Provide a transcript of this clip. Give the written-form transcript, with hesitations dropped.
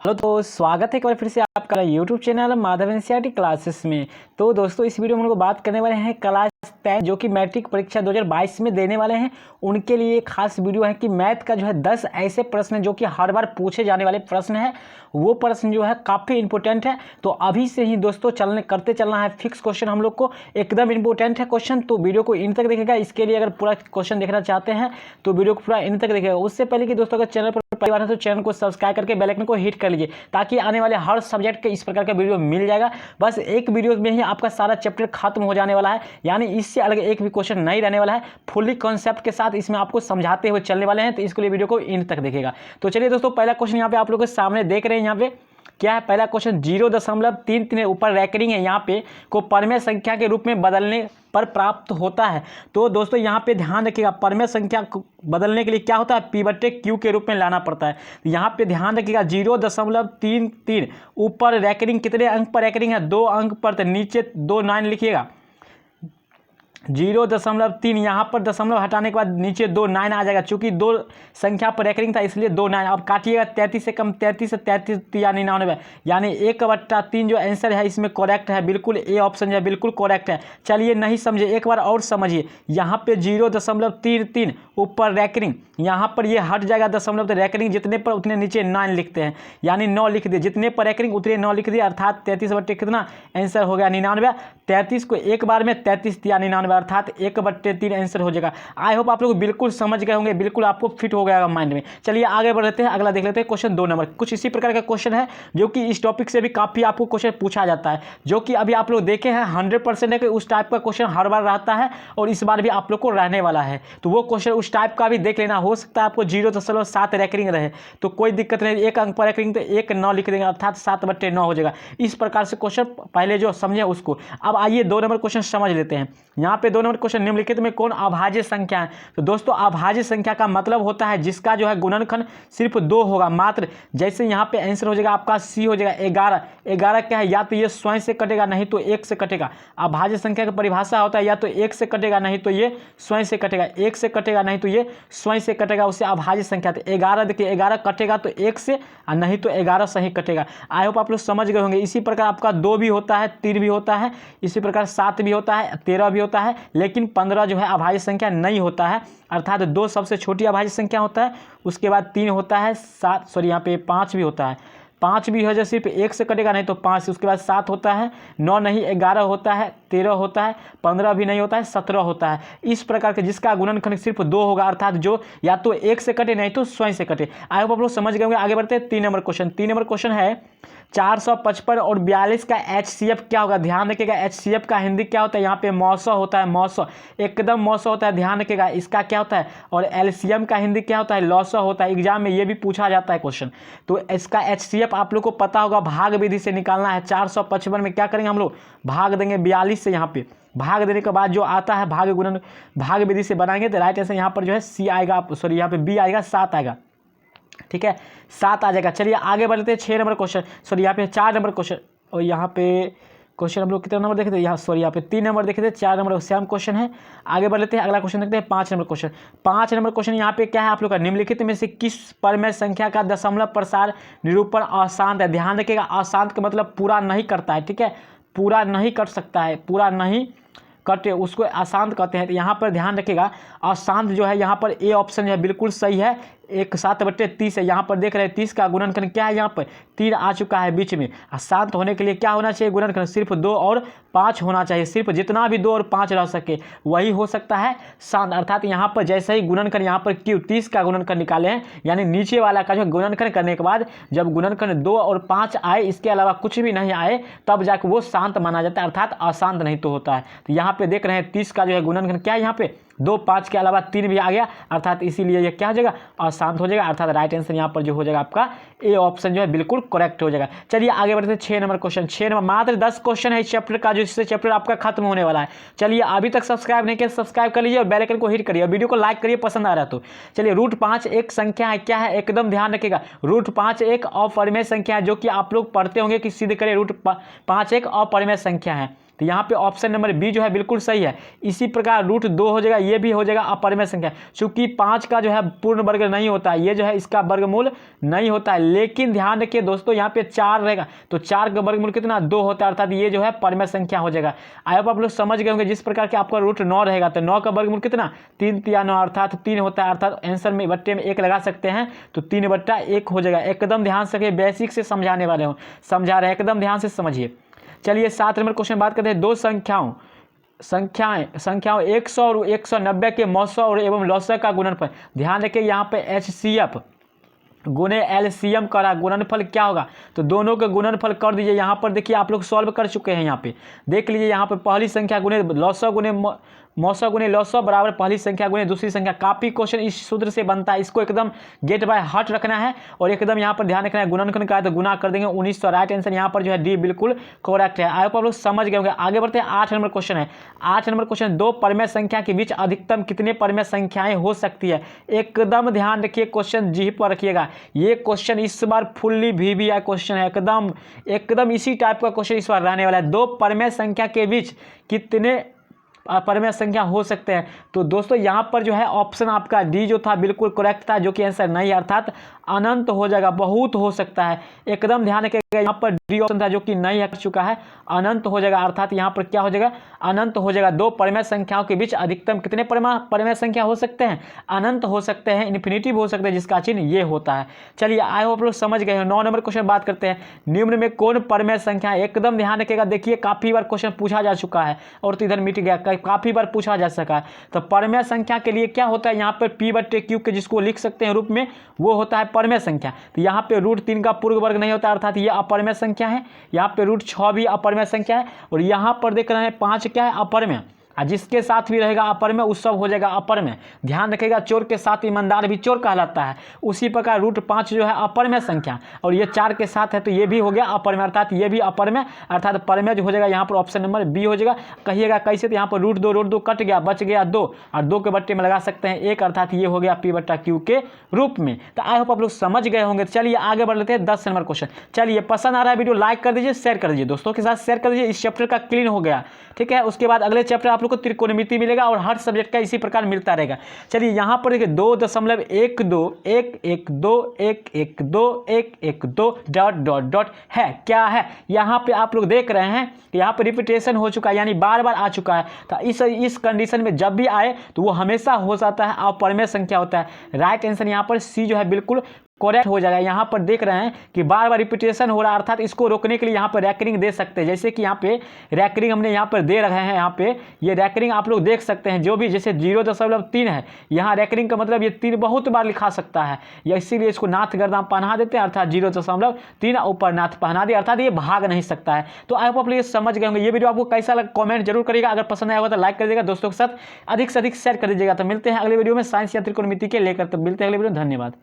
Hello, तो स्वागत है एक बार फिर से आपका YouTube channel Madhav NCERT classes में। तो दोस्तों, इस वीडियो में हम लोग बात करने वाले हैं क्लास 10 जो कि मैट्रिक परीक्षा 2022 में देने वाले हैं। उनके लिए एक खास वीडियो है कि मैथ का जो है 10 ऐसे प्रश्न जो कि हर बार पूछे जाने वाले प्रश्न हैं। वो प्रश्न जो है काफ़ी इंपॉर्टेंट है, तो अभी से ही दोस्तों करते चलना है। फिक्स क्वेश्चन हम लोग को एकदम इंपॉर्टेंट है क्वेश्चन, तो वीडियो को इन तक देखेगा। इसके लिए अगर पूरा क्वेश्चन देखना चाहते हैं तो वीडियो को पूरा इन तक देखेगा। उससे पहले कि दोस्तों अगर चैनल पर पहली बार है तो चैनल को सब्सक्राइब करके बेल आइकन को हिट कर लीजिए, ताकि आने वाले हर सब्जेक्ट के इस प्रकार का वीडियो मिल जाएगा। बस एक वीडियो में ही आपका सारा चैप्टर खत्म हो जाने वाला है, यानी इससे अलग एक भी क्वेश्चन नहीं रहने वाला है। फुल्ली कॉन्सेप्ट के साथ इसमें आपको समझाते हुए चलने वाले हैं, तो इसके लिए वीडियो को इन तक देखेगा। तो चलिए दोस्तों, पहला क्वेश्चन यहाँ पे आप लोग के सामने देख रहे हैं। यहाँ पे क्या है? पहला क्वेश्चन 0.33 ऊपर रैकरिंग है यहाँ पे, को परमेय संख्या के रूप में बदलने पर प्राप्त होता है। तो दोस्तों यहाँ पे ध्यान रखिएगा, परमेय संख्या को बदलने के लिए क्या होता है? P/Q के रूप में लाना पड़ता है। यहाँ पे ध्यान रखिएगा 0.33 ऊपर रैकरिंग कितने अंक पर रैकरिंग है? 2 अंक पर। तो नीचे 2 9 लिखिएगा। 0.3 यहाँ पर दशमलव हटाने के बाद नीचे 2 9 आ जाएगा। चूंकि 2 संख्या पर रैकरिंग था इसलिए 2 9। अब काटिएगा 33 से कम 33 से 33 99, यानी 1/3 जो आंसर है इसमें करेक्ट है। बिल्कुल ए ऑप्शन जो है बिल्कुल करेक्ट है। चलिए नहीं समझे एक बार और समझिए। यहाँ पे 0.33 ऊपर रैकरिंग, यहाँ पर ये हट जाएगा दशमलव। तो रैकरिंग जितने पर उतने नीचे 9 लिखते हैं, यानी 9 लिख दिए। जितने पर रैकरिंग उतने 9 लिख दिए, अर्थात 33 कितना आंसर हो गया? 99। 33 को एक बार में 33 दिया 99, अर्थात 1/3 आंसर हो जाएगा। आई होप आप लोग बिल्कुल समझ गए होंगे, बिल्कुल आपको फिट हो गया माइंड में। चलिए आगे बढ़ते हैं, अगला देख लेते हैं। क्वेश्चन 2 नंबर कुछ इसी प्रकार का क्वेश्चन है, जो कि इस टॉपिक से भी काफ़ी आपको क्वेश्चन पूछा जाता है, जो कि अभी आप लोग देखे हैं 100% है कि उस टाइप का क्वेश्चन हर बार रहता है, और इस बार भी आप लोग को रहने वाला है। तो वो क्वेश्चन उस टाइप का भी देख लेना। हो सकता है आपको 0.7 रैकरिंग रहे तो कोई दिक्कत नहीं, 1 अंक पर रैकरिंग तो 1 9 लिख देंगे, अर्थात 7/9 हो जाएगा। इस प्रकार से क्वेश्चन पहले जो समझे उसको। अब आइए 2 नंबर क्वेश्चन समझ लेते हैं। यहाँ पे 2 नंबर क्वेश्चन निम्नलिखित में कौन अभाज्य संख्या है? तो दोस्तों अभाज्य संख्या का मतलब होता है जिसका जो है गुणनखंड सिर्फ 2 होगा मात्र। जैसे यहाँ पे आंसर हो जाएगा आपका सी हो जाएगा 11। 11 क्या है? या तो ये स्वयं से कटेगा, नहीं तो 1 से कटेगा। अभाज्य संख्या की परिभाषा होता है या तो 1 से कटेगा, नहीं तो ये स्वयं से कटेगा। 1 से कटेगा, नहीं तो ये स्वयं से कटेगा, उससे अभाज्य संख्या। तो 11 देखिए, 11 कटेगा तो 1 से, और नहीं तो 11 से ही कटेगा। आई होप आप लोग समझ गए होंगे। इसी प्रकार आपका 2 भी होता है, 3 भी होता है, इसी प्रकार 7 भी होता है, 13 भी होता है, लेकिन 15 जो है अभाज्य संख्या नहीं होता है। अर्थात 2 सबसे छोटी अभाज्य संख्या होता है, उसके बाद 3 होता है, 5 भी होता है। 5 भी है जो सिर्फ 1 से कटेगा, नहीं तो 5, उसके बाद 7 होता है, 9 नहीं 11 होता है, 13 होता है, 15 भी नहीं होता है, 17 होता है। इस प्रकार के जिसका गुणनखंड सिर्फ 2 होगा, अर्थात जो या तो 1 से कटे, नहीं तो स्वयं से कटे। आई होप आप लोग समझ गए होंगे। आगे बढ़ते हैं 3 नंबर क्वेश्चन। 3 नंबर क्वेश्चन है 455 और 42 का HCF क्या होगा? ध्यान रखिएगा, HCF का हिंदी क्या होता है? यहाँ पे मौसा होता है, मौसा एकदम मौसा होता है, ध्यान रखिएगा। इसका क्या होता है? और LCM का हिंदी क्या होता है? लौसा होता है। एग्जाम में ये भी पूछा जाता है क्वेश्चन। तो इसका HCF आप लोग को पता होगा, भाग विधि से निकालना है। 455 में क्या करेंगे हम लोग? भाग देंगे 42 से। यहाँ पे भाग देने के बाद जो आता है भाग विधि से बनाएंगे, तो राइट आंसर यहाँ पर जो है सी आएगा, सॉरी यहाँ पे बी आएगा, 7 आएगा। ठीक है, 7 आ जाएगा। चलिए आगे बढ़ते हैं 6 नंबर क्वेश्चन, सॉरी यहाँ पे 4 नंबर क्वेश्चन, और यहाँ पे क्वेश्चन हम लोग कितने नंबर देखे थे? यहाँ सॉरी यहाँ पे 3 नंबर देखे थे, 4 नंबर सेम क्वेश्चन है। आगे बढ़ लेते हैं, अगला क्वेश्चन देखते हैं 5 नंबर क्वेश्चन। 5 नंबर क्वेश्चन यहाँ पे क्या है आप लोग का? निम्नलिखित में से किस परमेय संख्या का दशमलव प्रसार निरूपण अशांत है? ध्यान रखिएगा, अशांत का मतलब पूरा नहीं करता है। ठीक है, पूरा नहीं कर सकता है, पूरा नहीं कटे उसको अशांत कहते हैं। तो यहाँ पर ध्यान रखिएगा, अशांत जो है यहाँ पर ए ऑप्शन है बिल्कुल सही है। 7/30 है। यहाँ पर देख रहे हैं 30 का गुणनखंड क्या है? यहाँ पर 3 आ चुका है बीच में। अशांत होने के लिए क्या होना चाहिए? गुणनखंड सिर्फ 2 और 5 होना चाहिए। सिर्फ जितना भी 2 और 5 रह सके वही हो सकता है शांत। अर्थात यहाँ पर जैसे ही गुणनखंड यहाँ पर क्यों 30 का गुणनखंड निकाले हैं, यानी नीचे वाला का जो गुणनखंड करने के बाद जब गुणनखंड 2 और 5 आए, इसके अलावा कुछ भी नहीं आए, तब जाकर वो शांत माना जाता है, अर्थात अशांत नहीं तो होता है। तो यहाँ पे देख रहे हैं 30 का जो है गुणनखंड क्या है? यहाँ पे 2 5 के अलावा 3 भी आ गया, अर्थात इसीलिए ये क्या हो जाएगा? अशांत हो जाएगा। अर्थात राइट आंसर यहाँ पर जो हो जाएगा आपका ए ऑप्शन जो है बिल्कुल करेक्ट हो जाएगा। चलिए आगे बढ़ते हैं 6 नंबर क्वेश्चन। 6 नंबर, मात्र 10 क्वेश्चन है इस चैप्टर का, जिससे चैप्टर आपका खत्म होने वाला है। चलिए अभी तक सब्सक्राइब नहीं किया, सब्सक्राइब कर लीजिए और बेल आइकन को हिट करिए, वीडियो को लाइक करिए पसंद आ रहा है तो। चलिए √5 एक संख्या है, क्या है? एकदम ध्यान रखिएगा, √5 एक अपरिमेय संख्या है, जो कि आप लोग पढ़ते होंगे कि सिद्ध करें √5 एक अपरिमेय संख्या है। तो यहाँ पे ऑप्शन नंबर बी जो है बिल्कुल सही है। इसी प्रकार रूट 2 हो जाएगा, ये भी हो जाएगा अपरिमेय संख्या, चूंकि 5 का जो है पूर्ण वर्ग नहीं होता है, ये जो है इसका वर्गमूल नहीं होता है। लेकिन ध्यान रखिए दोस्तों, यहाँ पे 4 रहेगा तो 4 का वर्गमूल कितना 2 होता है, अर्थात ये जो है परिमेय संख्या हो जाएगा। आई होप आप लोग समझ गए होंगे। जिस प्रकार के आपका रूट 9 रहेगा तो 9 का वर्गमूल कितना 3 तिया 9 अर्थात 3 होता है, अर्थात आंसर में बट्टे में 1 लगा सकते हैं तो 3/1 हो जाएगा। एकदम ध्यान से बेसिक से समझाने वाले हो, समझा रहे हैं, एकदम ध्यान से समझिए। चलिए 7 नंबर क्वेश्चन बात करते हैं। दो संख्याओं 100 और 190 के मौसा और एवं लौसा का गुणनफल। ध्यान रखिए यहाँ पे HCF गुने LCM का गुणनफल क्या होगा, तो दोनों का गुणनफल कर दीजिए। यहाँ पर देखिए आप लोग सॉल्व कर चुके हैं, यहाँ पे देख लीजिए। यहाँ पर पहली संख्या गुने लौसा गुने मौसा गुने लौसा बराबर पहली संख्या गुने दूसरी संख्या। काफी क्वेश्चन इस सूत्र से बनता है, इसको एकदम गेट बाय हार्ट रखना है और एकदम यहाँ पर ध्यान रखना है। गुणनखंड का है तो गुना कर देंगे 1900। राइट आंसर यहाँ पर जो है डी बिल्कुल करेक्ट है। आई होप आप लोग समझ गए होंगे। आगे बढ़ते हैं। 8 नंबर क्वेश्चन है। 8 नंबर क्वेश्चन, दो परिमेय संख्या के बीच अधिकतम कितने परिमेय संख्याएं हो सकती है। एकदम ध्यान रखिए, क्वेश्चन जी पर रखिएगा। ये क्वेश्चन इस बार फुल्ली VBI क्वेश्चन है, एकदम इसी टाइप का क्वेश्चन इस बार रहने वाला है। दो परिमेय संख्या के बीच कितने परिमेय संख्या हो सकते हैं, तो दोस्तों यहाँ पर जो है ऑप्शन आपका डी जो था बिल्कुल करेक्ट था, जो कि आंसर नहीं है, अर्थात अनंत हो जाएगा, बहुत हो सकता है। एकदम ध्यान रखिएगा, यहाँ पर डी ऑप्शन था जो कि नहीं है चुका है, अनंत हो जाएगा, अर्थात यहाँ पर क्या हो जाएगा अनंत हो जाएगा। दो परिमेय संख्याओं के बीच अधिकतम कितने परिमेय संख्या हो सकते हैं, अनंत हो सकते हैं, इन्फिनिटिव हो सकते हैं, जिसका चिन्ह ये होता है। चलिए आई होप लोग समझ गए हो। 9 नंबर क्वेश्चन बात करते हैं। निम्न में कौन परिमेय संख्या है। एकदम ध्यान रखिएगा, देखिए काफी बार क्वेश्चन पूछा जा चुका है और तो इधर मिट गया, काफी बार पूछा जा सका है। तो परिमेय संख्या के लिए क्या होता है, यहाँ पर P/Q के जिसको लिख सकते हैं रूप में, वो होता है परिमेय संख्या। तो यहाँ पे √3 का पूर्ण वर्ग नहीं होता, अर्थात ये अपरिमेय संख्या है। यहाँ पे √6 भी अपरिमेय संख्या है और यहाँ पर देख रहे हैं 5 क्या है अपरिमेय, और जिसके साथ भी रहेगा अपरिमेय उस सब हो जाएगा अपरिमेय। ध्यान रखिएगा, चोर के साथ ईमानदार भी चोर कहलाता है। उसी प्रकार √5 जो है अपरिमेय संख्या और ये 4 के साथ है तो ये भी हो गया अपरिमेय, अर्थात ये भी अपरिमेय, अर्थात परिमेय जो हो जाएगा यहाँ पर ऑप्शन नंबर बी हो जाएगा। कहिएगा कैसे, तो यहाँ पर √2 कट गया, बच गया 2 और 2 के बट्टे में लगा सकते हैं 1, अर्थात ये हो गया P/Q के रूप में। तो आई होप आप लोग समझ गए होंगे। चलिए आगे बढ़ लेते हैं। 10 नंबर क्वेश्चन। चलिए पसंद आ रहा है वीडियो लाइक कर दीजिए, शेयर कर दीजिए, दोस्तों के साथ शेयर कर दीजिए। इस चैप्टर का क्लीन हो गया, ठीक है। उसके बाद अगले चैप्टर आप लोग को त्रिकोणमिति मिलेगा और हर सब्जेक्ट का इसी प्रकार मिलता रहेगा। चलिए यहाँ पर देखिए 2.12 है, क्या है यहाँ पे आप लोग देख रहे हैं कि यहाँ पे रिपीटेशन हो चुका है, यानी बार बार आ चुका है। तो इस कंडीशन में जब भी आए तो वो हमेशा हो जाता है अपरिमेय संख्या होता है। राइट आंसर यहाँ पर सी जो है बिल्कुल करेक्ट हो जाएगा। यहाँ पर देख रहे हैं कि बार बार रिपीटेशन हो रहा है, अर्थात इसको रोकने के लिए यहाँ पर रैकरिंग दे सकते हैं। जैसे कि यहाँ पे रैकरिंग हमने यहाँ पर दे रहे हैं, यहाँ पे ये रैकरिंग आप लोग देख सकते हैं। जो भी जैसे 0.3 है, यहाँ रैकरिंग का मतलब ये 3 बहुत बार लिखा सकता है, या इसीलिए इसको नाथ गर्दान पहना देते हैं, अर्थात 0.3 ऊपर नाथ पहना दिया, अर्थात ये भाग नहीं सकता है। तो आई होप आप लोग ये समझ गए होंगे। ये वीडियो आपको कैसा लगा कमेंट जरूर करिएगा। अगर पसंद आया होगा तो लाइक कर दीजिएगा, दोस्तों के साथ अधिक से अधिक शेयर कर दीजिएगा। तो मिलते हैं अगले वीडियो में साइंस या त्रिकोणमिति के लेकर, तो मिलते हैं अगले वीडियो। धन्यवाद।